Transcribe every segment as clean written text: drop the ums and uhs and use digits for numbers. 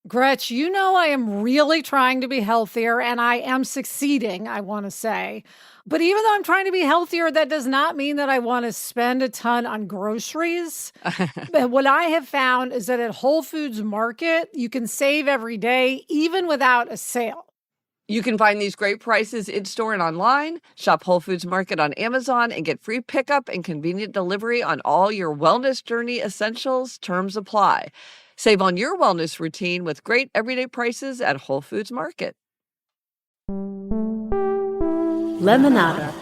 Gretch, you know I am really trying to be healthier and I am succeeding, I want to say. But even though I'm trying to be healthier, that does not mean that I want to spend a ton on groceries. But what I have found is that at Whole Foods Market, you can save every day, even without a sale. You can find these great prices in-store and online. Shop Whole Foods Market on Amazon and get free pickup and convenient delivery on all your wellness journey essentials. Terms apply. Save on your wellness routine with great everyday prices at Whole Foods Market. Lemonada.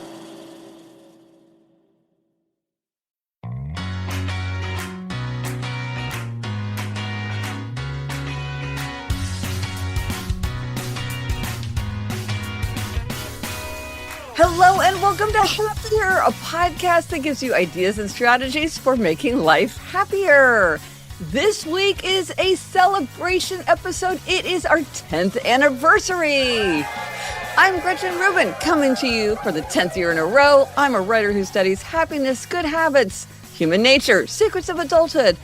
Hello and welcome to Happier, a podcast that gives you ideas and strategies for making life happier. This week is a celebration episode. It is our 10th anniversary. I'm Gretchen Rubin, coming to you for the 10th year in a row. I'm a writer who studies happiness, good habits, human nature, secrets of adulthood.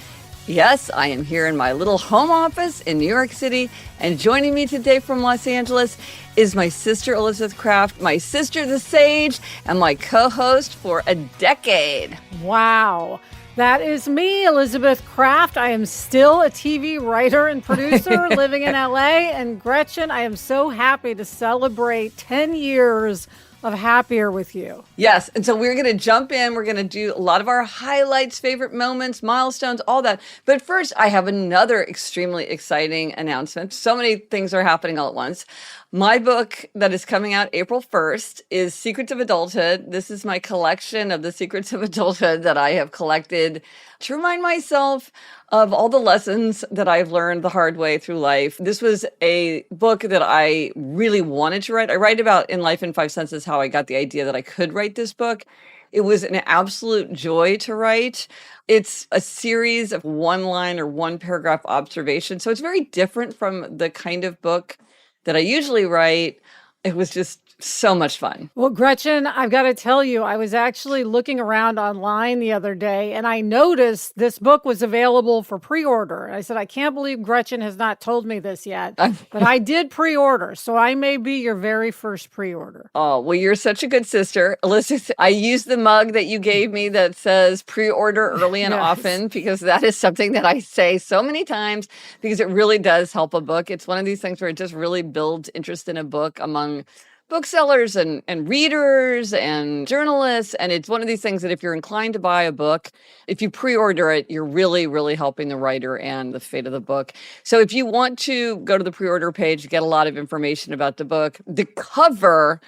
Yes, I am here in my little home office in New York City, and joining me today from Los Angeles is my sister Elizabeth Kraft, my sister the Sage, and my co-host for a decade. Wow. That is me, Elizabeth Kraft. I am still a TV writer and producer living in LA. And Gretchen, I am so happy to celebrate 10 years of Happier with you. Yes. And so we're going to jump in. We're going to do a lot of our highlights, favorite moments, milestones, all that. But first, I have another extremely exciting announcement. So many things are happening all at once. My book that is coming out April 1st is Secrets of Adulthood. This is my collection of the secrets of adulthood that I have collected to remind myself of all the lessons that I've learned the hard way through life. This was a book that I really wanted to write. I write about in Life in 5 Senses how I got the idea that I could write this book. It was an absolute joy to write. It's a series of one-line or one-paragraph observations. So it's very different from the kind of book that I usually write. It was just so much fun. Well, Gretchen, I've got to tell you, I was actually looking around online the other day and I noticed this book was available for pre-order. I said, I can't believe Gretchen has not told me this yet, but I did pre-order. So I may be your very first pre-order. Oh, well, you're such a good sister. Alyssa, I use the mug that you gave me that says pre-order early and Yes. often, because that is something that I say so many times because it really does help a book. It's one of these things where it just really builds interest in a book among booksellers and readers and journalists. And it's one of these things that if you're inclined to buy a book, if you pre-order it, you're really, really helping the writer and the fate of the book. So if you want to go to the pre-order page, get a lot of information about the book. The cover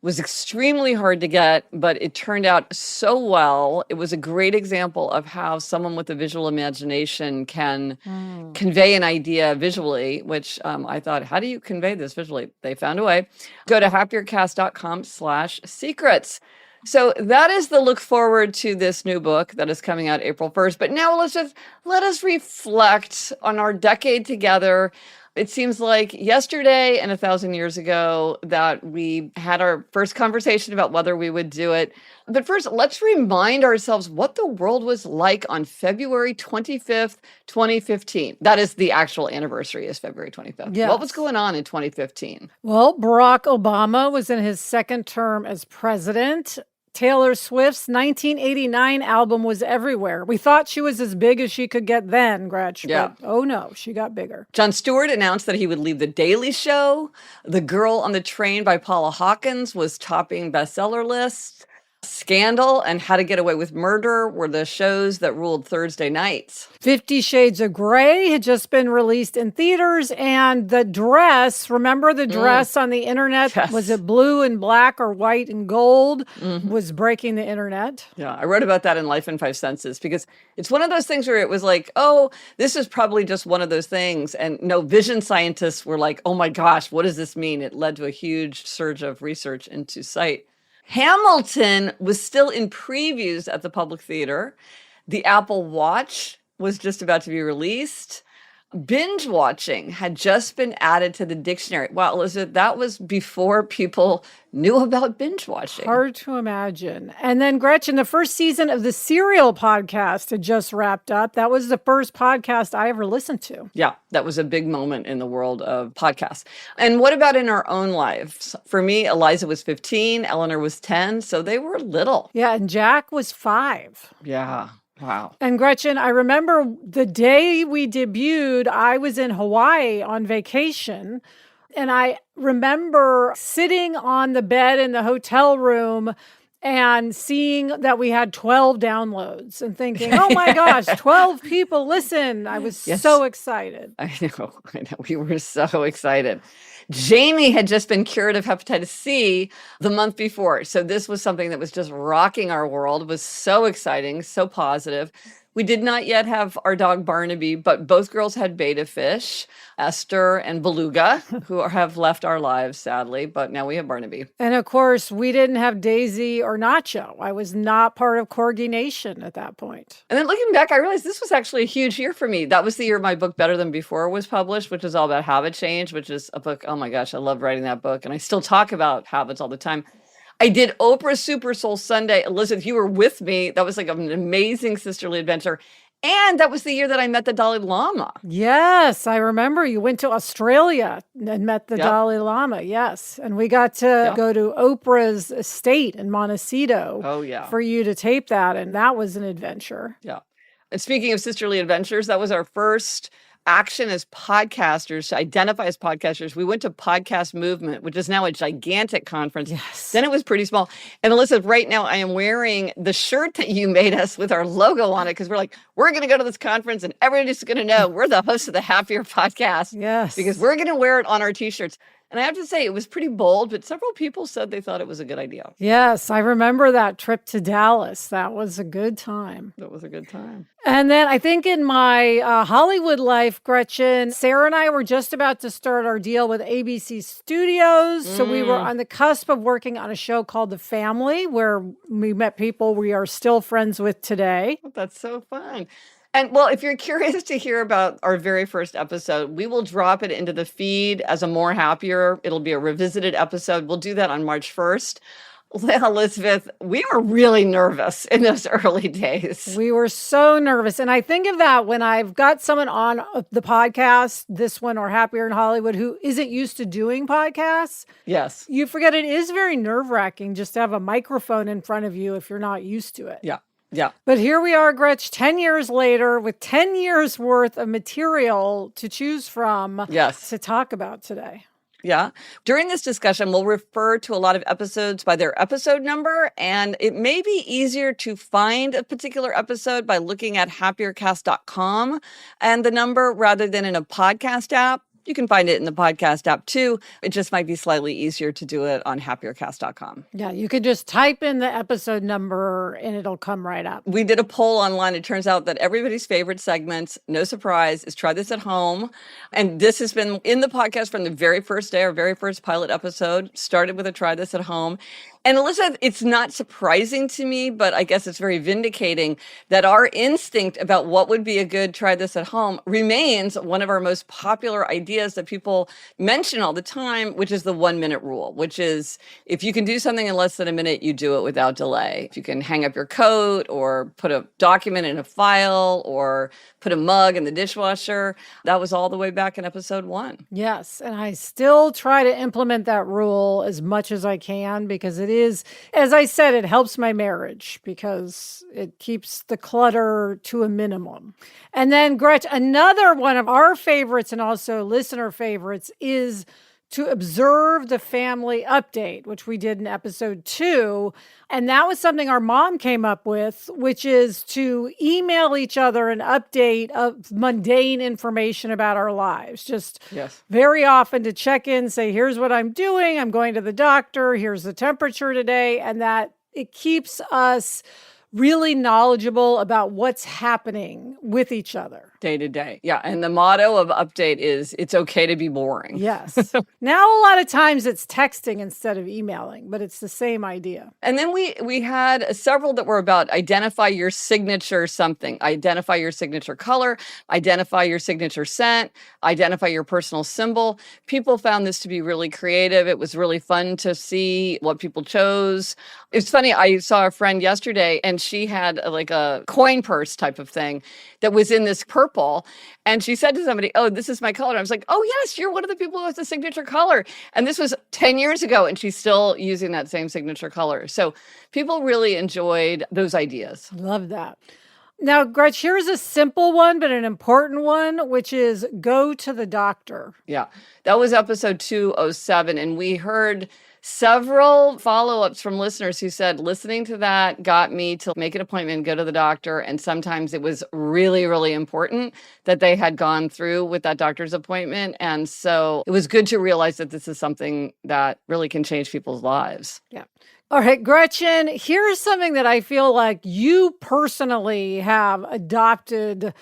was extremely hard to get, but it turned out so well. It was a great example of how someone with a visual imagination can convey an idea visually, which I thought, how do you convey this visually? They found a way. Go to happiercast.com/secrets. So that is the look forward to this new book that is coming out April 1st. But now let us reflect on our decade together. It seems like yesterday and 1,000 years ago that we had our first conversation about whether we would do it. But first, let's remind ourselves what the world was like on February 25th, 2015. That is the actual anniversary, is February 25th. Yes. What was going on in 2015? Well, Barack Obama was in his second term as president. Taylor Swift's 1989 album was everywhere. We thought she was as big as she could get then, Gretch. Yeah. But, oh no, she got bigger. Jon Stewart announced that he would leave The Daily Show. The Girl on the Train by Paula Hawkins was topping bestseller lists. Scandal and How to Get Away with Murder were the shows that ruled Thursday nights. 50 Shades of Grey had just been released in theaters, and the dress, remember the dress on the internet? Yes. Was it blue and black or white and gold? Was breaking the internet. Yeah, I wrote about that in Life in 5 Senses because it's one of those things where it was like, oh, this is probably just one of those things. And no, vision scientists were like, oh my gosh, what does this mean? It led to a huge surge of research into sight. Hamilton was still in previews at the Public Theater. The Apple Watch was just about to be released. binge watching had just been added to the dictionary. Wow, Elizabeth, that was before people knew about binge watching. Hard to imagine. And then, Gretchen, the first season of the Serial podcast had just wrapped up. That was the first podcast I ever listened to. Yeah, that was a big moment in the world of podcasts. And what about in our own lives? For me, Eliza was 15, Eleanor was 10, so they were little. Yeah, and Jack was 5. Yeah. Wow. And Gretchen, I remember the day we debuted, I was in Hawaii on vacation. And I remember sitting on the bed in the hotel room and seeing that we had 12 downloads and thinking, oh my gosh, 12 people listen. I was so excited. I know. We were so excited. Jamie had just been cured of hepatitis C the month before. So this was something that was just rocking our world. It was so exciting, so positive. We did not yet have our dog Barnaby, but both girls had beta fish, Esther and Beluga, who have left our lives, sadly, but now we have Barnaby. And of course, we didn't have Daisy or Nacho. I was not part of Corgi Nation at that point. And then looking back, I realized this was actually a huge year for me. That was the year my book Better Than Before was published, which is all about habit change, which is a book, oh my gosh, I love writing that book. And I still talk about habits all the time. I did Oprah Super Soul Sunday. Elizabeth, you were with me. That was like an amazing sisterly adventure. And that was the year that I met the Dalai Lama. Yes, I remember you went to Australia and met the Dalai Lama. Yes. And we got to go to Oprah's estate in Montecito for you to tape that. And that was an adventure. Yeah. And speaking of sisterly adventures, that was our first action as podcasters, to identify as podcasters. We went to Podcast Movement, which is now a gigantic conference. Yes. Then it was pretty small. And Elizabeth, right now I am wearing the shirt that you made us with our logo on it, because we're like, we're going to go to this conference and everybody's going to know we're the hosts of the Happier Podcast. Yes. Because we're going to wear it on our t-shirts. And I have to say, it was pretty bold, but several people said they thought it was a good idea. Yes, I remember that trip to Dallas. That was a good time. That was a good time. And then I think in my Hollywood life, Gretchen, Sarah and I were just about to start our deal with ABC Studios. So we were on the cusp of working on a show called The Family, where we met people we are still friends with today. That's so fun. And well, if you're curious to hear about our very first episode, we will drop it into the feed as a More Happier. It'll be a revisited episode. We'll do that on March 1st. Well, Elizabeth, we were really nervous in those early days. We were so nervous. And I think of that when I've got someone on the podcast, this one or Happier in Hollywood, who isn't used to doing podcasts. Yes. You forget it is very nerve-wracking just to have a microphone in front of you if you're not used to it. Yeah. Yeah. But here we are, Gretch, 10 years later with 10 years worth of material to choose from to talk about today. Yeah. During this discussion, we'll refer to a lot of episodes by their episode number, and it may be easier to find a particular episode by looking at happiercast.com and the number rather than in a podcast app. You can find it in the podcast app too. It just might be slightly easier to do it on happiercast.com. Yeah, you could just type in the episode number and it'll come right up. We did a poll online. It turns out that everybody's favorite segments, no surprise, is Try This at Home. And this has been in the podcast from the very first day, our very first pilot episode, started with a Try This at Home. And Elizabeth, it's not surprising to me, but I guess it's very vindicating that our instinct about what would be a good try this at home remains one of our most popular ideas that people mention all the time, which is the 1 minute rule, which is if you can do something in less than a minute, you do it without delay. If you can hang up your coat or put a document in a file or put a mug in the dishwasher, that was all the way back in episode 1. Yes. And I still try to implement that rule as much as I can because it is, as I said, it helps my marriage because it keeps the clutter to a minimum. And then, Gretch, another one of our favorites and also listener favorites is to observe the family update, which we did in episode 2. And that was something our mom came up with, which is to email each other an update of mundane information about our lives. Just very often to check in, say, here's what I'm doing. I'm going to the doctor. Here's the temperature today. And that it keeps us really knowledgeable about what's happening with each other. Day to day. Yeah. And the motto of Update is it's okay to be boring. Yes. Now, a lot of times it's texting instead of emailing, but it's the same idea. And then we had several that were about identify your signature something, identify your signature color, identify your signature scent, identify your personal symbol. People found this to be really creative. It was really fun to see what people chose. It's funny, I saw a friend yesterday and she had like a coin purse type of thing that was in this purple. And she said to somebody, oh, this is my color. I was like, oh, yes, you're one of the people who has the signature color. And this was 10 years ago, and she's still using that same signature color. So people really enjoyed those ideas. Love that. Now, Gretch, here's a simple one, but an important one, which is go to the doctor. Yeah, that was episode 207. And we heard several follow-ups from listeners who said listening to that got me to make an appointment and go to the doctor. And sometimes it was really, really important that they had gone through with that doctor's appointment. And so it was good to realize that this is something that really can change people's lives. Yeah. All right, Gretchen, here's something that I feel like you personally have adopted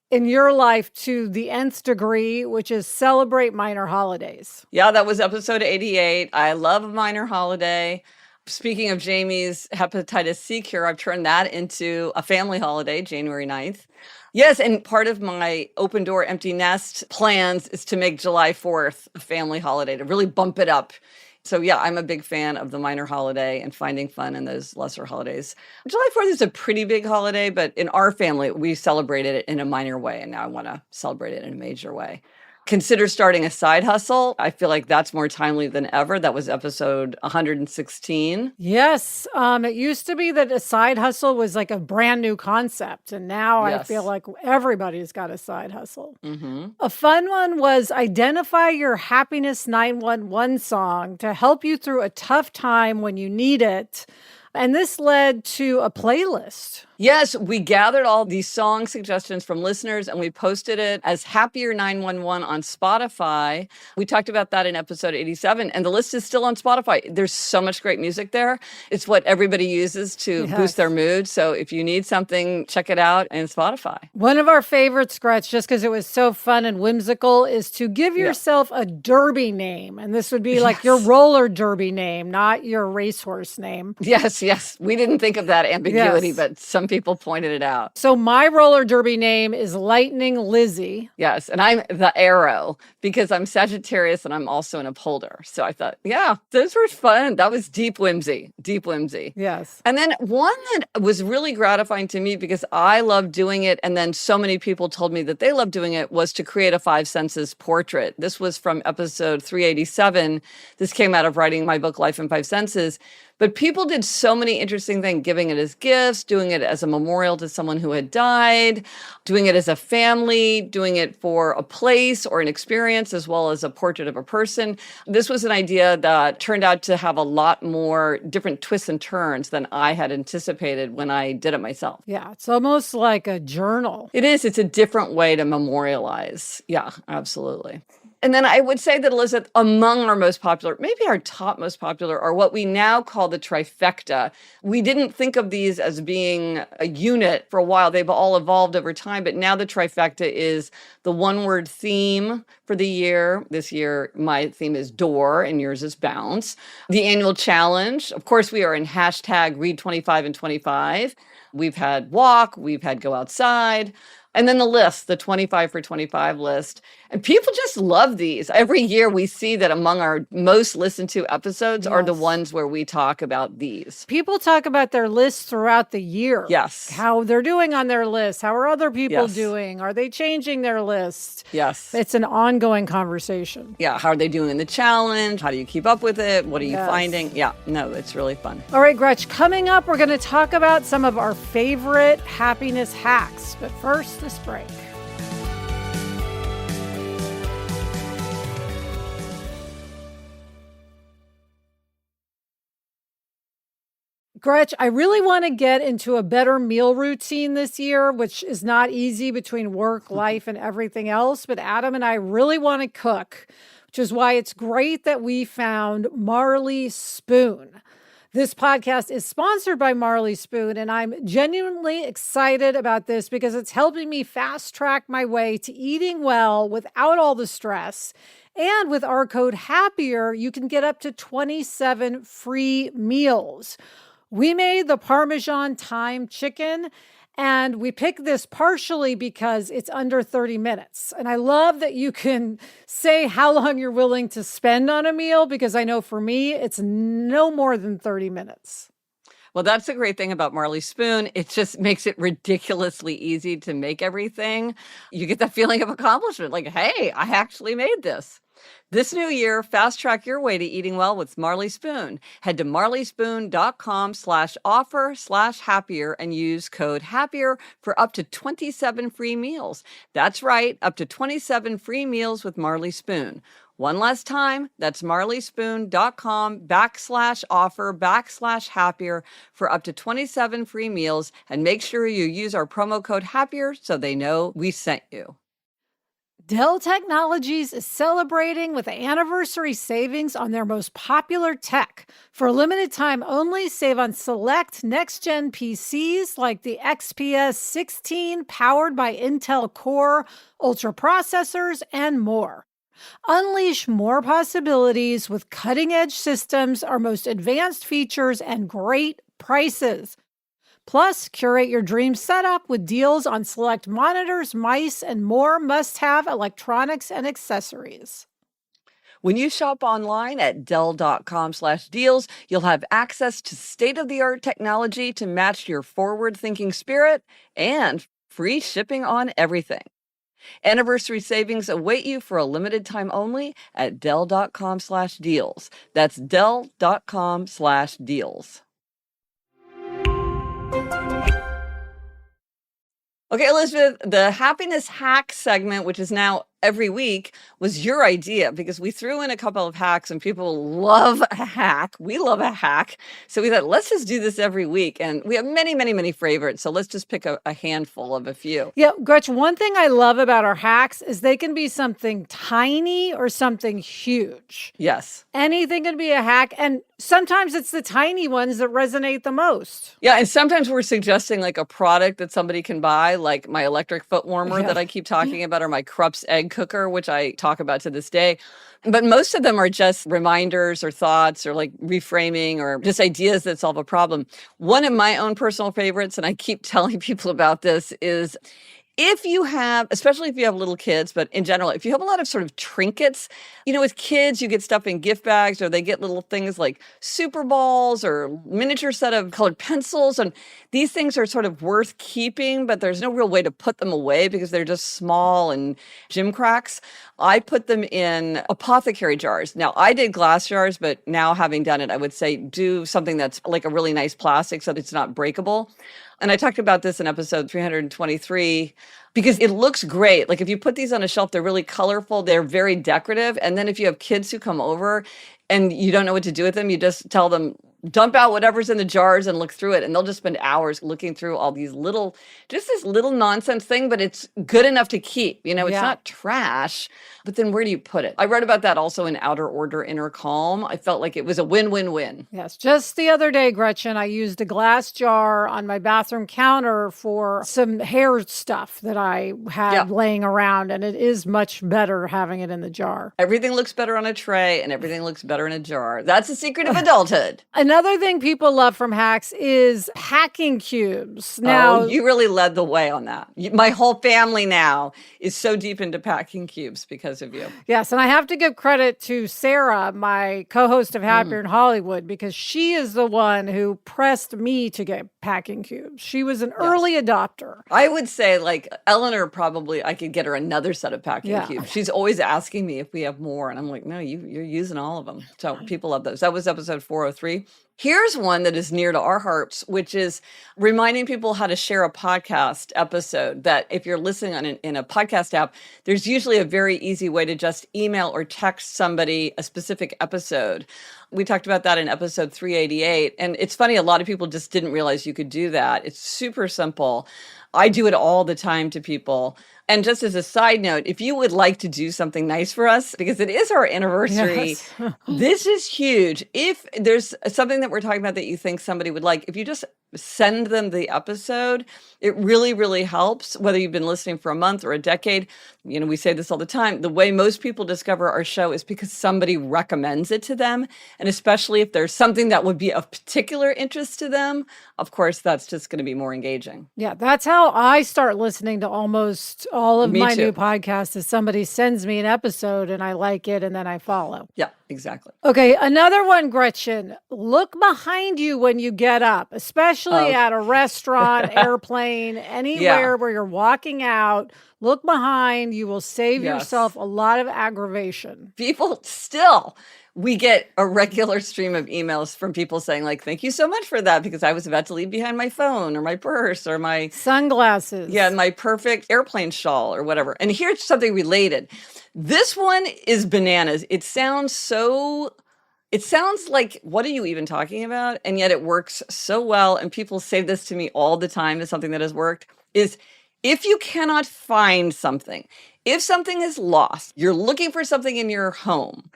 in your life to the nth degree, which is celebrate minor holidays. Yeah, that was episode 88. I love a minor holiday. Speaking of Jamie's hepatitis C cure, I've turned that into a family holiday, January 9th. Yes, and part of my open door, empty nest plans is to make July 4th a family holiday, to really bump it up. So yeah, I'm a big fan of the minor holiday and finding fun in those lesser holidays. July 4th is a pretty big holiday, but in our family, we celebrated it in a minor way, and now I want to celebrate it in a major way. Consider starting a side hustle. I feel like that's more timely than ever. That was episode 116. Yes. It used to be that a side hustle was like a brand new concept. And now I feel like everybody's got a side hustle. Mm-hmm. A fun one was identify your happiness 911 song to help you through a tough time when you need it. And this led to a playlist. Yes, we gathered all these song suggestions from listeners and we posted it as Happier 911 on Spotify. We talked about that in episode 87, and the list is still on Spotify. There's so much great music there. It's what everybody uses to boost their mood. So if you need something, check it out on Spotify. One of our favorites, Gretch, just because it was so fun and whimsical, is to give yourself a derby name. And this would be like your roller derby name, not your racehorse name. Yes. We didn't think of that ambiguity, but some people pointed it out. So my roller derby name is Lightning Lizzie. Yes, and I'm the arrow because I'm Sagittarius and I'm also an upholder. So I thought, yeah, those were fun. That was deep whimsy. Yes. And then one that was really gratifying to me because I love doing it, and then so many people told me that they love doing it, was to create a 5 senses portrait. This was from episode 387. This came out of writing my book, Life in 5 Senses. But people did so many interesting things, giving it as gifts, doing it as a memorial to someone who had died, doing it as a family, doing it for a place or an experience, as well as a portrait of a person. This was an idea that turned out to have a lot more different twists and turns than I had anticipated when I did it myself. Yeah, it's almost like a journal. It is. It's a different way to memorialize. Yeah, absolutely. And then I would say that, Elizabeth, among our most popular, maybe our top most popular, are what we now call the trifecta. We didn't think of these as being a unit for a while. They've all evolved over time, but now the trifecta is the one-word theme for the year. This year, my theme is door, and yours is bounce. The annual challenge. Of course, we are in hashtag read 25 and 25. We've had walk, we've had go outside. And then the list, the 25 for 25 list. And people just love these. Every year we see that among our most listened to episodes are the ones where we talk about these. People talk about their lists throughout the year. Yes. How they're doing on their list. How are other people doing? Are they changing their list? Yes. It's an ongoing conversation. Yeah. How are they doing in the challenge? How do you keep up with it? What are you finding? Yeah. No, it's really fun. All right, Gretch, coming up, we're going to talk about some of our favorite happiness hacks. But first, this break. Gretch, I really want to get into a better meal routine this year, which is not easy between work, life, and everything else. But Adam and I really want to cook, which is why it's great that we found Marley Spoon. This podcast is sponsored by Marley Spoon, and I'm genuinely excited about this because it's helping me fast track my way to eating well without all the stress. And with our code HAPPIER, you can get up to 27 free meals. We made the Parmesan thyme chicken, and we picked this partially because it's under 30 minutes. And I love that you can say how long you're willing to spend on a meal, because I know for me, it's no more than 30 minutes. Well, that's the great thing about Marley Spoon. It just makes it ridiculously easy to make everything. You get that feeling of accomplishment, like, hey, I actually made this. This new year, fast track your way to eating well with Marley Spoon. Head to marleyspoon.com/offer/happier and use code HAPPIER for up to 27 free meals. That's right, up to 27 free meals with Marley Spoon. One last time, that's marleyspoon.com/offer/happier for up to 27 free meals. And make sure you use our promo code HAPPIER so they know we sent you. Dell Technologies is celebrating with anniversary savings on their most popular tech. For a limited time only, save on select next-gen PCs like the XPS 16 powered by Intel Core, Ultra processors, and more. Unleash more possibilities with cutting-edge systems, our most advanced features, and great prices. Plus, curate your dream setup with deals on select monitors, mice, and more must-have electronics and accessories. When you shop online at Dell.com/deals, you'll have access to state-of-the-art technology to match your forward-thinking spirit and free shipping on everything. Anniversary savings await you for a limited time only at Dell.com/deals. That's Dell.com/deals. Okay, Elizabeth, the happiness hack segment, which is now every week, was your idea because we threw in a couple of hacks and people love a hack. We love a hack. So we thought, let's just do this every week. And we have many, many, many favorites. So let's just pick a handful of a few. Yeah, Gretchen, one thing I love about our hacks is they can be something tiny or something huge. Yes. Anything can be a hack. And sometimes it's the tiny ones that resonate the most. Yeah, and sometimes we're suggesting like a product that somebody can buy, like my electric foot warmer that I keep talking about, or my Krupp's egg cooker, which I talk about to this day. But most of them are just reminders or thoughts or like reframing or just ideas that solve a problem. One of my own personal favorites, and I keep telling people about this, is if you have, especially if you have little kids, but in general, if you have a lot of sort of trinkets, you know, with kids, you get stuff in gift bags or they get little things like super balls or miniature set of colored pencils. And these things are sort of worth keeping, but there's no real way to put them away because they're just small and gimcracks. I put them in apothecary jars. Now, I did glass jars, but now having done it, I would say do something that's like a really nice plastic so that it's not breakable. And I talked about this in episode 323 because it looks great. Like if you put these on a shelf, they're really colorful. They're very decorative. And then if you have kids who come over and you don't know what to do with them, you just tell them, dump out whatever's in the jars and look through it. And they'll just spend hours looking through all these little, just this little nonsense thing, but it's good enough to keep. You know, it's not trash, but then where do you put it? I wrote about that also in Outer Order, Inner Calm. I felt like it was a win-win-win. Yes. Just the other day, Gretchen, I used a glass jar on my bathroom counter for some hair stuff that I had laying around, and it is much better having it in the jar. Everything looks better on a tray and everything looks better in a jar. That's the secret of adulthood. Another thing people love from hacks is packing cubes. Now, you really led the way on that. My whole family now is so deep into packing cubes because of you. Yes, and I have to give credit to Sarah, my co-host of Happier in Hollywood, because she is the one who pressed me to get packing cubes. She was an early adopter. I would say, like, Eleanor probably, I could get her another set of packing cubes. She's always asking me if we have more. And I'm like, no, you're using all of them. So people love those. That was episode 403. Here's one that is near to our hearts, which is reminding people how to share a podcast episode. That if you're listening in a podcast app, there's usually a very easy way to just email or text somebody a specific episode. We talked about that in episode 388. And it's funny, a lot of people just didn't realize you could do that. It's super simple. I do it all the time to people. And just as a side note, if you would like to do something nice for us, because it is our anniversary, Yes. this is huge. If there's something that we're talking about that you think somebody would like, if you just send them the episode, it really, really helps, whether you've been listening for a month or a decade. We say this all the time. The way most people discover our show is because somebody recommends it to them. And especially if there's something that would be of particular interest to them, of course, that's just going to be more engaging. Yeah, that's how I start listening to almost all of Me my too. new podcasts is somebody sends me an episode and I like it and then I follow. Yeah, exactly. Okay, another one, Gretchen. Look behind you when you get up, especially at a restaurant, airplane, anywhere where you're walking out. Look behind. You will save yourself a lot of aggravation. People still, we get a regular stream of emails from people saying like, thank you so much for that, because I was about to leave behind my phone or my purse or my sunglasses. Yeah, my perfect airplane shawl or whatever. And here's something related. This one is bananas. It sounds like, what are you even talking about? And yet it works so well. And people say this to me all the time as something that has worked, is if you cannot find something, if something is lost, you're looking for something in your home,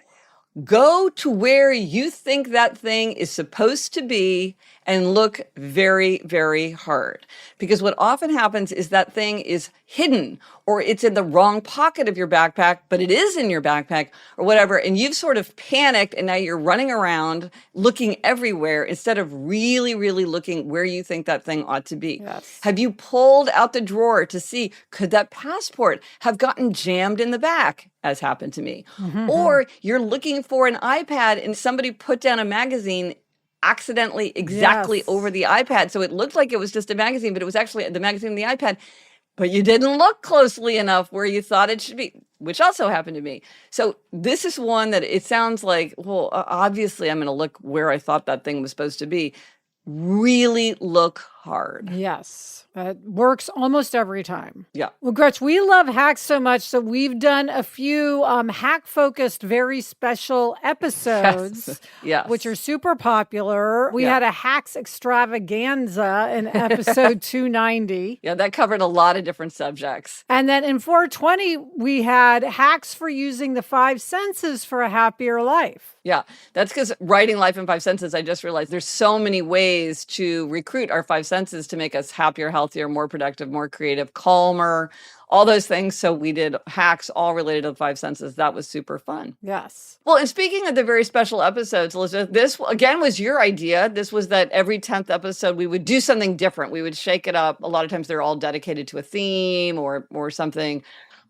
go to where you think that thing is supposed to be and look very, very hard. Because what often happens is that thing is hidden, or it's in the wrong pocket of your backpack, but it is in your backpack or whatever. And you've sort of panicked and now you're running around looking everywhere instead of really, really looking where you think that thing ought to be. Yes. Have you pulled out the drawer to see, could that passport have gotten jammed in the back, as happened to me? Or you're looking for an iPad and somebody put down a magazine accidentally exactly over the iPad. So it looked like it was just a magazine, but it was actually the magazine and the iPad. But you didn't look closely enough where you thought it should be, which also happened to me. So this is one that it sounds like, well, obviously I'm going to look where I thought that thing was supposed to be. Really look hard. Yes, it works almost every time. Yeah. Well, Gretch, we love hacks so much, so we've done a few hack-focused, very special episodes, Yes. which are super popular. We had a hacks extravaganza in episode 290. Yeah, that covered a lot of different subjects. And then in 420, we had hacks for using the 5 senses for a happier life. Yeah, that's because writing Life in 5 Senses, I just realized there's so many ways to recruit our 5 senses to make us happier, healthier, more productive, more creative, calmer, all those things. So we did hacks all related to the 5 senses. That was super fun. Yes. Well, and speaking of the very special episodes, Elizabeth, this again was your idea. This was that every 10th episode we would do something different. We would shake it up. A lot of times they're all dedicated to a theme or something.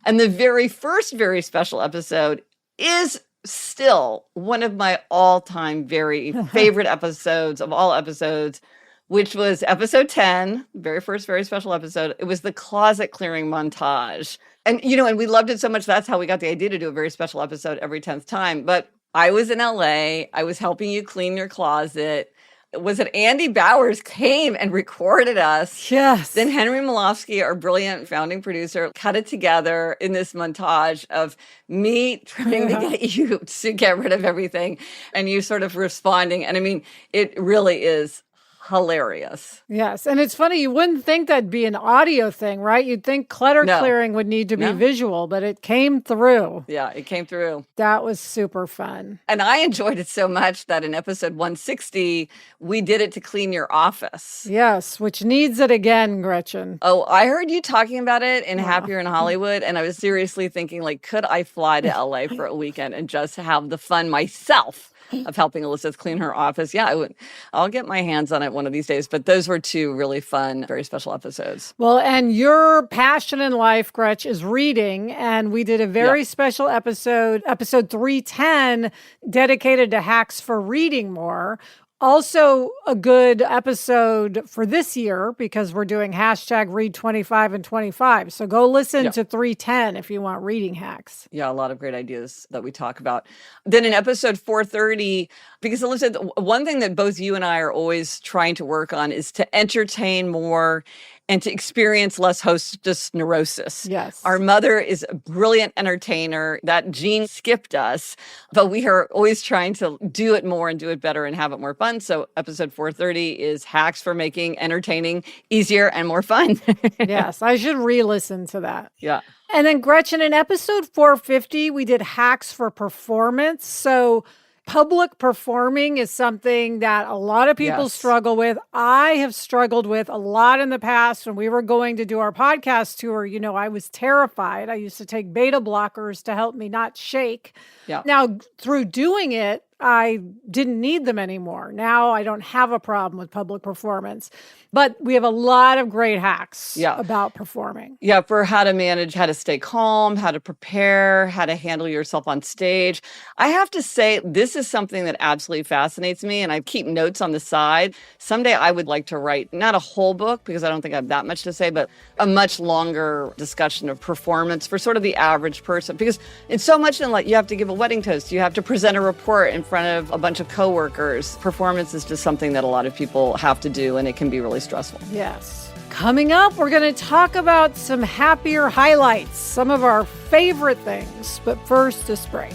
And the very first very special episode is still one of my all-time very favorite episodes of all episodes, which was episode 10, very first very special episode. It was the closet clearing montage. And and we loved it so much, that's how we got the idea to do a very special episode every 10th time. But I was in LA, I was helping you clean your closet. Was it Andy Bowers came and recorded us? Yes. Then Henry Malofsky, our brilliant founding producer, cut it together in this montage of me trying to get you to get rid of everything and you sort of responding. And I mean, it really is hilarious. Yes. And it's funny, you wouldn't think that'd be an audio thing, right? You'd think clutter clearing would need to be visual, but it came through. Yeah, it came through. That was super fun. And I enjoyed it so much that in episode 160, we did it to clean your office. Yes, which needs it again, Gretchen. Oh, I heard you talking about it in Happier in Hollywood, and I was seriously thinking, like, could I fly to LA for a weekend and just have the fun myself of helping Elizabeth clean her office? Yeah, I would. I'll get my hands on it one of these days. But those were 2 really fun, very special episodes. Well, and your passion in life, Gretch, is reading. And we did a very special episode 310, dedicated to hacks for reading more. Also a good episode for this year because we're doing hashtag read 25 and 25. So go listen to 310 if you want reading hacks. Yeah, a lot of great ideas that we talk about. Then in episode 430, because Elizabeth, one thing that both you and I are always trying to work on is to entertain more and to experience less hostess neurosis. Yes. Our mother is a brilliant entertainer. That gene skipped us, but we are always trying to do it more and do it better and have it more fun. So episode 430 is hacks for making entertaining easier and more fun. Yes, I should re-listen to that. Yeah. And then Gretchen, in episode 450, we did hacks for performance. So public performing is something that a lot of people struggle with. I have struggled with a lot in the past. When we were going to do our podcast tour, I was terrified. I used to take beta blockers to help me not shake. Yeah. Now, through doing it, I didn't need them anymore. Now I don't have a problem with public performance. But we have a lot of great hacks about performing. Yeah, for how to manage, how to stay calm, how to prepare, how to handle yourself on stage. I have to say, this is something that absolutely fascinates me, and I keep notes on the side. Someday I would like to write, not a whole book, because I don't think I have that much to say, but a much longer discussion of performance for sort of the average person. Because it's so much in like, you have to give a wedding toast, you have to present a report in front of a bunch of coworkers. Performance is just something that a lot of people have to do, and it can be really stressful. Yes. Coming up, we're going to talk about some happier highlights, some of our favorite things. But first, this break.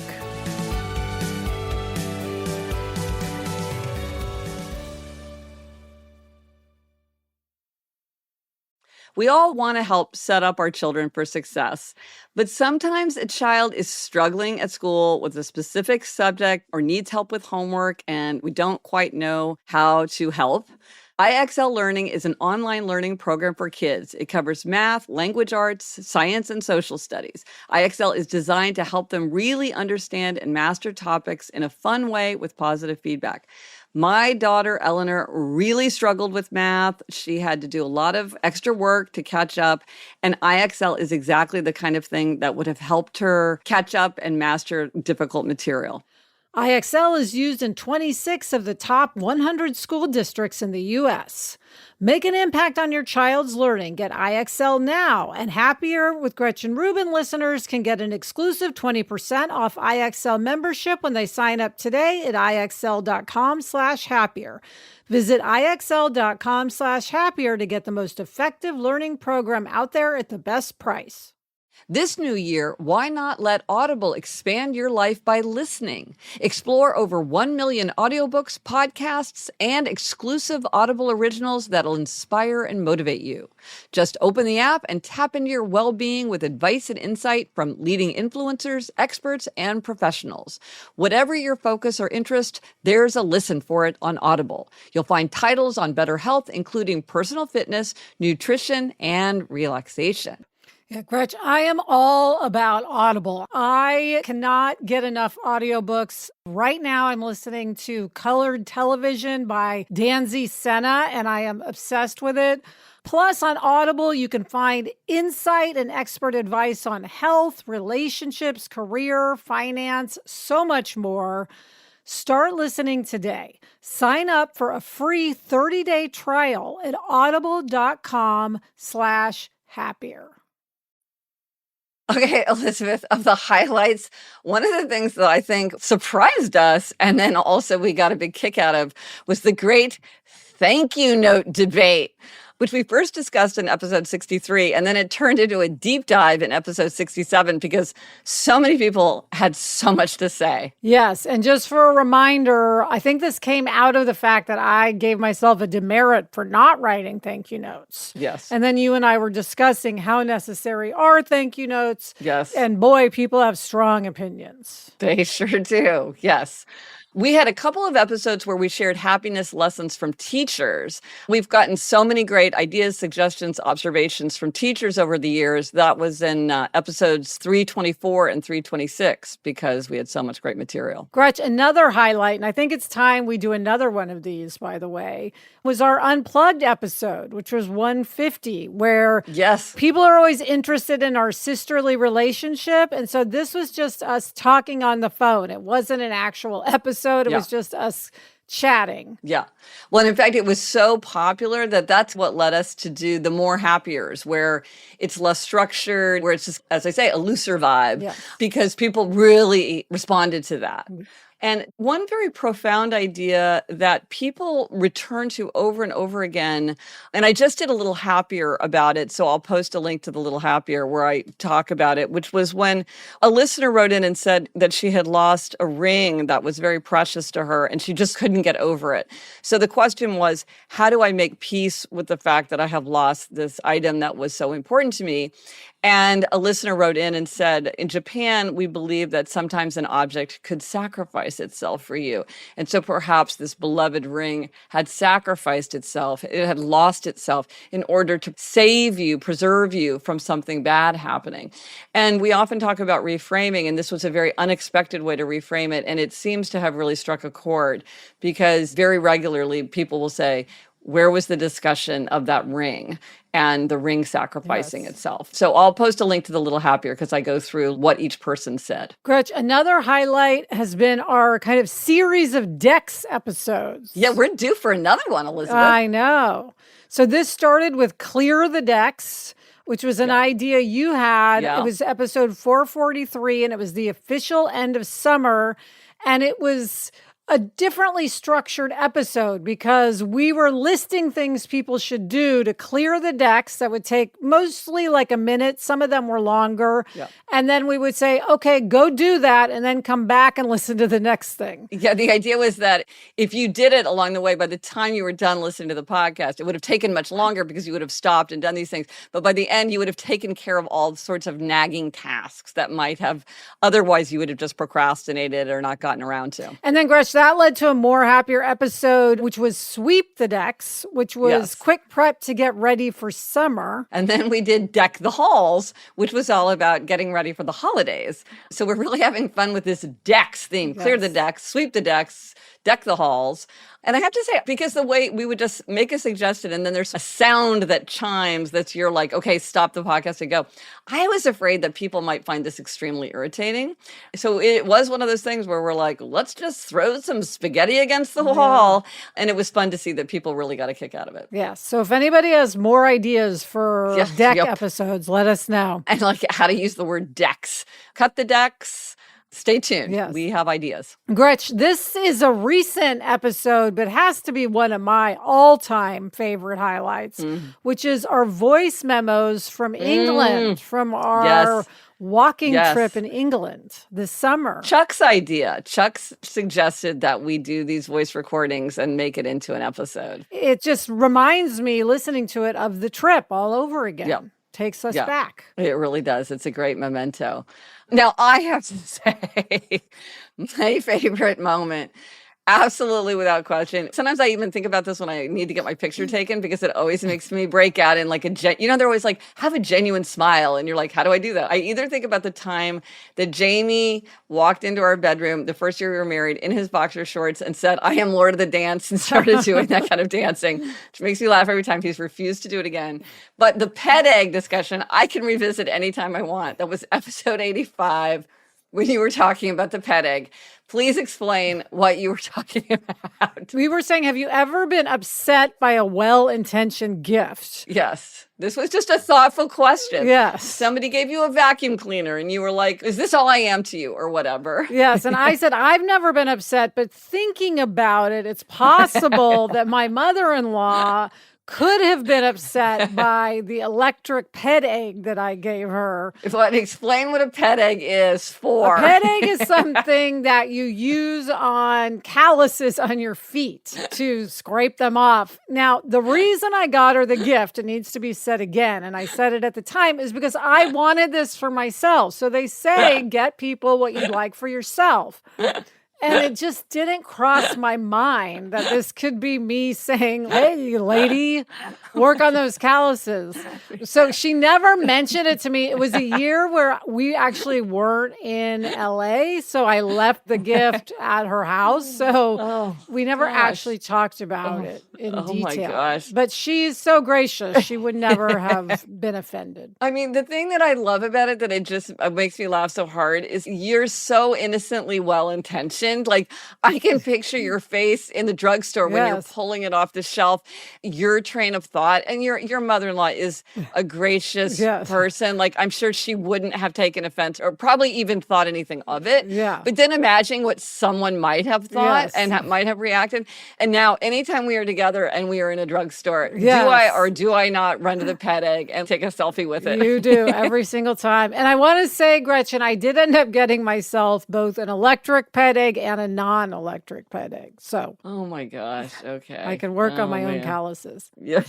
We all want to help set up our children for success, but sometimes a child is struggling at school with a specific subject or needs help with homework, and we don't quite know how to help. IXL Learning is an online learning program for kids. It covers math, language arts, science, and social studies. IXL is designed to help them really understand and master topics in a fun way with positive feedback. My daughter, Eleanor, really struggled with math. She had to do a lot of extra work to catch up, and IXL is exactly the kind of thing that would have helped her catch up and master difficult material. IXL is used in 26 of the top 100 school districts in the U.S. Make an impact on your child's learning. Get IXL now. And Happier with Gretchen Rubin listeners can get an exclusive 20% off IXL membership when they sign up today at IXL.com/happier. Visit IXL.com/happier to get the most effective learning program out there at the best price. This new year, why not let Audible expand your life by listening? Explore over 1 million audiobooks, podcasts, and exclusive Audible originals that'll inspire and motivate you. Just open the app and tap into your well-being with advice and insight from leading influencers, experts, and professionals. Whatever your focus or interest, there's a listen for it on Audible. You'll find titles on better health, including personal fitness, nutrition, and relaxation. Yeah, Gretch, I am all about Audible. I cannot get enough audiobooks. Right now, I'm listening to Colored Television by Danzy Senna, and I am obsessed with it. Plus, on Audible, you can find insight and expert advice on health, relationships, career, finance, so much more. Start listening today. Sign up for a free 30-day trial at audible.com/happier. Okay, Elizabeth, of the highlights, one of the things that I think surprised us, and then also we got a big kick out of, was the great thank you note debate, which we first discussed in episode 63, and then it turned into a deep dive in episode 67 because so many people had so much to say. Yes, and just for a reminder, I think this came out of the fact that I gave myself a demerit for not writing thank you notes. Yes. And then you and I were discussing how necessary are thank you notes. Yes. And boy, people have strong opinions. They sure do. Yes. We had a couple of episodes where we shared happiness lessons from teachers. We've gotten so many great ideas, suggestions, observations from teachers over the years. That was in episodes 324 and 326 because we had so much great material. Gretch, another highlight, and I think it's time we do another one of these, by the way, was our Unplugged episode, which was 150, where people are always interested in our sisterly relationship. And so this was just us talking on the phone. It wasn't an actual episode. It was just us chatting. Yeah. Well, and in fact, it was so popular that that's what led us to do the more happiers, where it's less structured, where it's just, as I say, a looser vibe, because people really responded to that. And one very profound idea that people return to over and over again, and I just did a little happier about it, so I'll post a link to the little happier where I talk about it, which was when a listener wrote in and said that she had lost a ring that was very precious to her and she just couldn't get over it. So the question was, how do I make peace with the fact that I have lost this item that was so important to me? And a listener wrote in and said, in Japan, we believe that sometimes an object could sacrifice itself for you. And so perhaps this beloved ring had sacrificed itself. It had lost itself in order to save you, preserve you from something bad happening. And we often talk about reframing, and this was a very unexpected way to reframe it. And it seems to have really struck a chord because very regularly people will say, where was the discussion of that ring and the ring sacrificing itself? So I'll post a link to the Little Happier because I go through what each person said. Gretch, another highlight has been our kind of series of Dex episodes. Yeah, we're due for another one, Elizabeth. I know. So this started with Clear the Decks, which was an idea you had. Yeah. It was episode 443, and it was the official end of summer. And it was a differently structured episode because we were listing things people should do to clear the decks that would take mostly like a minute. Some of them were longer. Yeah. And then we would say, okay, go do that and then come back and listen to the next thing. Yeah, the idea was that if you did it along the way, by the time you were done listening to the podcast, it would have taken much longer because you would have stopped and done these things. But by the end, you would have taken care of all sorts of nagging tasks that might have otherwise you would have just procrastinated or not gotten around to. And then, Gretch, that led to a more happier episode, which was Sweep the Decks, which was quick prep to get ready for summer. And then we did Deck the Halls, which was all about getting ready for the holidays. So we're really having fun with this decks theme. Clear the decks, sweep the decks, deck the halls. And I have to say, because the way we would just make a suggestion and then there's a sound that chimes that's you're like, okay, stop the podcast and go. I was afraid that people might find this extremely irritating. So it was one of those things where we're like, let's just throw some spaghetti against the wall. And it was fun to see that people really got a kick out of it. Yeah. So if anybody has more ideas for deck episodes, let us know. And like how to use the word decks. Cut the decks. Stay tuned. Yes. We have ideas. Gretch, this is a recent episode, but has to be one of my all-time favorite highlights, which is our voice memos from England, from our walking trip in England this summer. Chuck's idea. Chuck suggested that we do these voice recordings and make it into an episode. It just reminds me, listening to it, of the trip all over again. Yep. Takes us back. It really does. It's a great memento. Now, I have to say, my favorite moment, absolutely without question. Sometimes I even think about this when I need to get my picture taken because it always makes me break out in like they're always like, have a genuine smile. And you're like, how do I do that? I either think about the time that Jamie walked into our bedroom the first year we were married in his boxer shorts and said, I am Lord of the Dance, and started doing that kind of dancing, which makes me laugh every time. He's refused to do it again. But the Ped Egg discussion, I can revisit anytime I want. That was episode 85 when you were talking about the Ped Egg. Please explain what you were talking about. We were saying, have you ever been upset by a well-intentioned gift? Yes. This was just a thoughtful question. Yes. Somebody gave you a vacuum cleaner and you were like, is this all I am to you or whatever? Yes. And I said, I've never been upset, but thinking about it, it's possible that my mother-in-law could have been upset by the electric Ped Egg that I gave her. Explain what a Ped Egg is for. A Ped Egg is something that you use on calluses on your feet to scrape them off. Now, the reason I got her the gift, it needs to be said again, and I said it at the time, is because I wanted this for myself. So they say, get people what you'd like for yourself. And it just didn't cross my mind that this could be me saying, hey, lady, work on those calluses. So she never mentioned it to me. It was a year where we actually weren't in LA. So I left the gift at her house. So we never actually talked about it in detail. My gosh. But she's so gracious. She would never have been offended. I mean, the thing that I love about it that it just makes me laugh so hard is you're so innocently well-intentioned. mentioned, like I can picture your face in the drugstore when you're Yes. pulling it off the shelf, your train of thought. And your mother-in-law is a gracious Yes. person. Like I'm sure she wouldn't have taken offense or probably even thought anything of it. Yeah. But then imagine what someone might have thought Yes. and might have reacted. And now anytime we are together and we are in a drugstore, Yes. do I or do I not run to the Ped Egg and take a selfie with it? You do every single time. And I want to say, Gretchen, I did end up getting myself both an electric Ped Egg and a non-electric Ped Egg. So Oh my gosh. Okay. I can work on my own man. calluses. Yeah.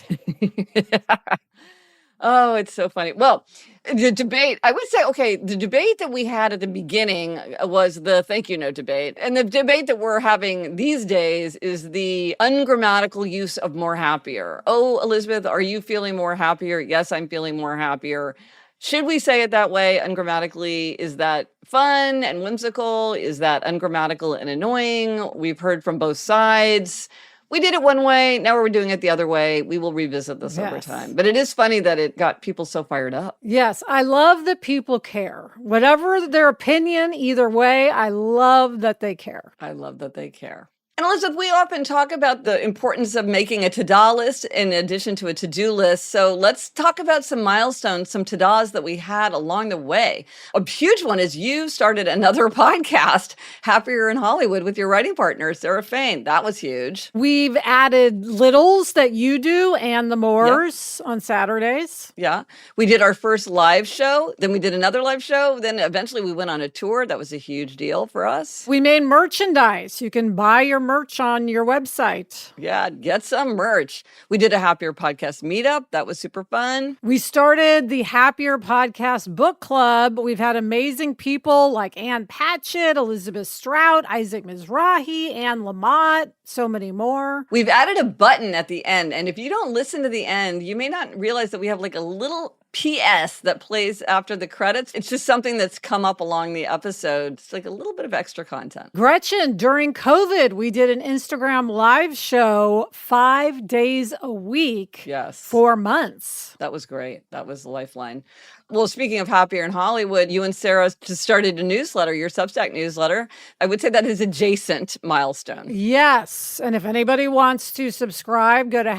Oh, it's so funny. Well, the debate, I would say, okay, the debate that we had at the beginning was the thank you note debate. And the debate that we're having these days is the ungrammatical use of more happier. Oh, Elizabeth, are you feeling more happier? Yes, I'm feeling more happier. Should we say it that way, ungrammatically? Is that fun and whimsical? Is that ungrammatical and annoying? We've heard from both sides. We did it one way. Now we're doing it the other way. We will revisit this over Yes. time. But it is funny that it got people so fired up. Yes, I love that people care. Whatever their opinion, either way, I love that they care. I love that they care. And Elizabeth, we often talk about the importance of making a to-do list in addition to a to-do list. So let's talk about some milestones, some to-dos that we had along the way. A huge one is you started another podcast, Happier in Hollywood, with your writing partner, Sarah Fain. That was huge. We've added littles that you do and the Moors on Saturdays. Yeah. We did our first live show. Then we did another live show. Then eventually we went on a tour. That was a huge deal for us. We made merchandise. You can buy your merch on your website. Yeah, get some merch. We did a Happier Podcast meetup. That was super fun. We started the Happier Podcast Book Club. We've had amazing people like Ann Patchett, Elizabeth Strout, Isaac Mizrahi, Ann Lamott, so many more. We've added a button at the end. And if you don't listen to the end, you may not realize that we have like a little PS that plays after the credits. It's just something that's come up along the episode. It's like a little bit of extra content. Gretchen, during COVID, we did an Instagram live show 5 days a week. Yes. 4 months. That was great. That was the lifeline. Well, speaking of Happier in Hollywood, you and Sarah just started a newsletter, your Substack newsletter. I would say that is adjacent milestone. Yes. And if anybody wants to subscribe, go to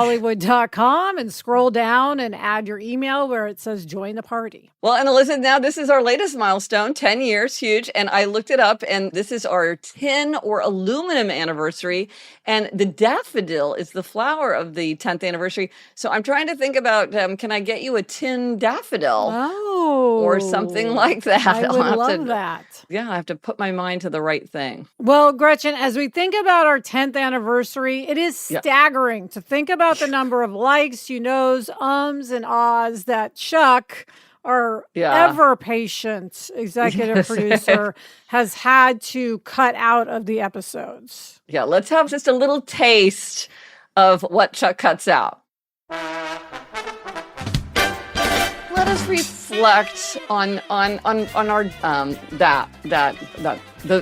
happierinhollywood.com and scroll down and add your email where it says join the party. Well, and Elizabeth, now this is our latest milestone, 10 years, huge. And I looked it up, and this is our tin or aluminum anniversary. And the daffodil is the flower of the 10th anniversary. So I'm trying to think about, can I get you a tin daffodil? Oh. Or something like that. I I'll would have love to- that. Yeah, I have to put my mind to the right thing. Well, Gretchen, as we think about our 10th anniversary, it is Yeah. staggering to think about the number of likes, ums, and ahs that Chuck, our Yeah. ever patient executive producer, has had to cut out of the episodes. Yeah, let's have just a little taste of what Chuck cuts out. Let us reflect on our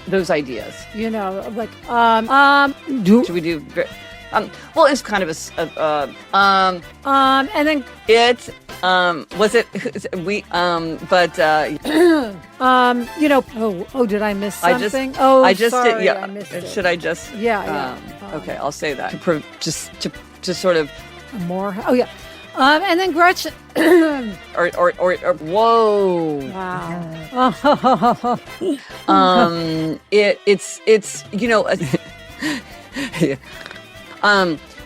those ideas. You know, like Should we do? Well, it's kind of and then it was it we but you know, did I miss I just something? I just sorry, did, yeah. I missed it. Should I just Yeah. okay, I'll say that to sort of More. Oh yeah. And then Gretchen. or whoa. Wow. It's you know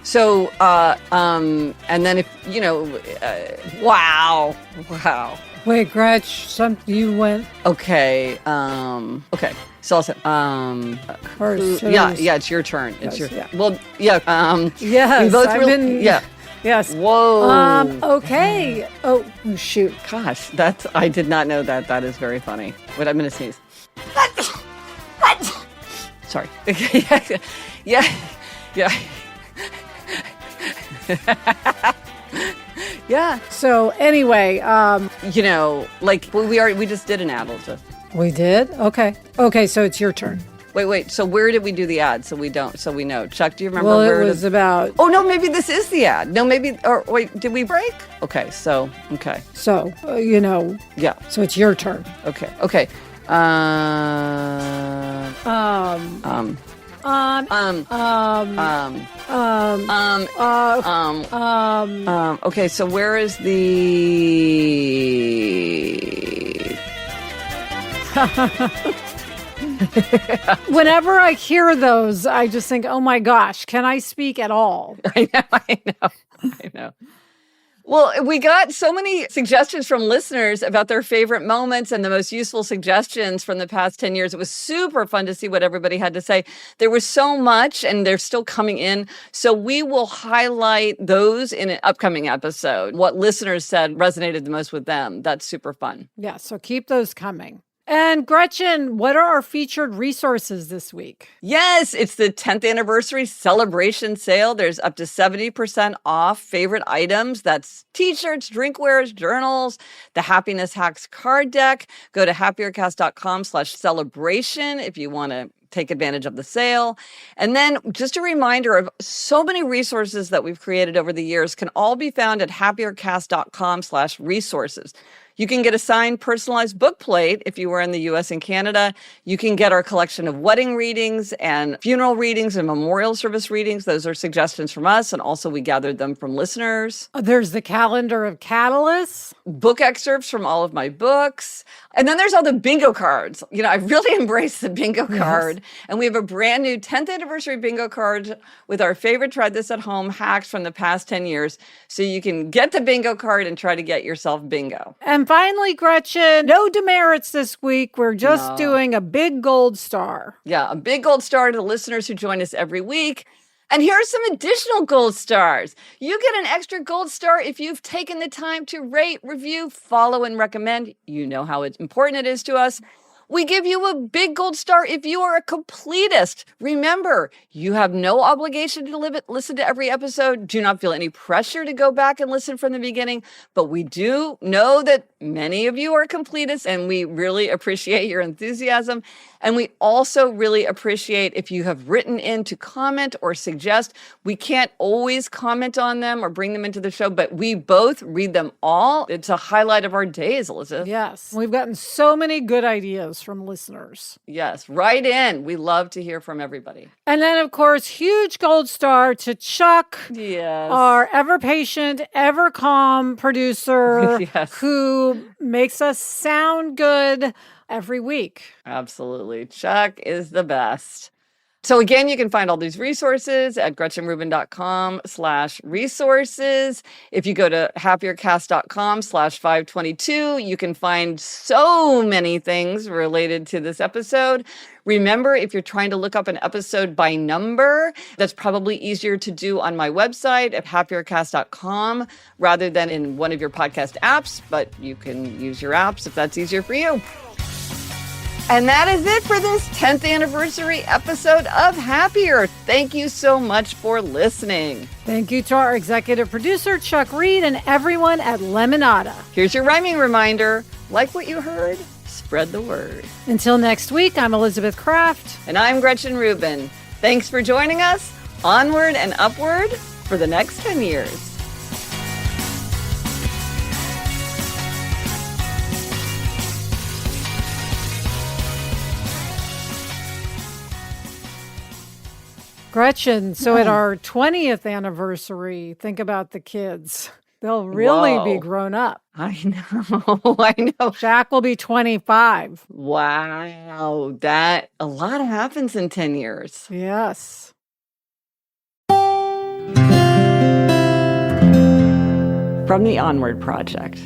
so and then if you know wow. Wait, Gretch, you went Okay. Okay. So I'll say first. yeah, it's your turn. It's Yes, your yeah. well, yeah. Yes, we both I've really, been. yeah. Yes. Whoa. Okay. Oh, shoot. Gosh, I did not know that. That is very funny. Wait, I'm gonna sneeze. Sorry. Yeah. Yeah. So anyway, You know, like we just did an ad, Elizabeth. we did. Okay. So it's your turn. Wait. So where did we do the ad? So we know. Chuck, do you remember Well, where it was about. Oh no, maybe this is the ad. No, maybe. Or wait, did we break? Okay. So So you know. yeah. So it's your turn. Okay. Okay, so where is the... Whenever I hear those, I just think, oh my gosh, can I speak at all? I know. Well, we got so many suggestions from listeners about their favorite moments and the most useful suggestions from the past 10 years. It was super fun to see what everybody had to say. There was so much, and they're still coming in. So we will highlight those in an upcoming episode, what listeners said resonated the most with them. That's super fun. Yeah, so keep those coming. And Gretchen, what are our featured resources this week? Yes, it's the 10th anniversary celebration sale. There's up to 70% off favorite items. That's t-shirts, drinkwares, journals, the Happiness Hacks card deck. Go to happiercast.com/celebration if you want to take advantage of the sale. And then just a reminder of so many resources that we've created over the years can all be found at happiercast.com/resources. You can get a signed personalized book plate if you were in the US and Canada. You can get our collection of wedding readings and funeral readings and memorial service readings. Those are suggestions from us. And also we gathered them from listeners. There's the calendar of catalysts. Book excerpts from all of my books. And then there's all the bingo cards. You know, I really embraced the bingo card. And we have a brand new 10th anniversary bingo card with our favorite try this at home hacks from the past 10 years. So you can get the bingo card and try to get yourself bingo. And finally, Gretchen, no demerits this week. We're just doing a big gold star. Yeah, a big gold star to the listeners who join us every week. And here are some additional gold stars. You get an extra gold star if you've taken the time to rate, review, follow, and recommend. You know how important it is to us. We give you a big gold star if you are a completist. Remember, you have no obligation to listen to every episode. Do not feel any pressure to go back and listen from the beginning. But we do know that many of you are completists, and we really appreciate your enthusiasm. And we also really appreciate if you have written in to comment or suggest. We can't always comment on them or bring them into the show, but we both read them all. It's a highlight of our days, Elizabeth. Yes. We've gotten so many good ideas from listeners. Yes, write in. We love to hear from everybody. And then, of course, huge gold star to Chuck, yes, our ever patient, ever calm producer yes, who makes us sound good every week. Absolutely. Chuck is the best. So again, you can find all these resources at GretchenRubin.com/resources. If you go to happiercast.com/522, you can find so many things related to this episode. Remember, if you're trying to look up an episode by number, that's probably easier to do on my website at happiercast.com rather than in one of your podcast apps, but you can use your apps if that's easier for you. And that is it for this 10th anniversary episode of Happier. Thank you so much for listening. Thank you to our executive producer, Chuck Reed, and everyone at Lemonada. Here's your rhyming reminder. Like what you heard, spread the word. Until next week, I'm Elizabeth Kraft. And I'm Gretchen Rubin. Thanks for joining us. Onward and upward for the next 10 years. Gretchen, so at our 20th anniversary, think about the kids. They'll really be grown up. I know. Jack will be 25. Wow. That a lot happens in 10 years. Yes. From the Onward Project.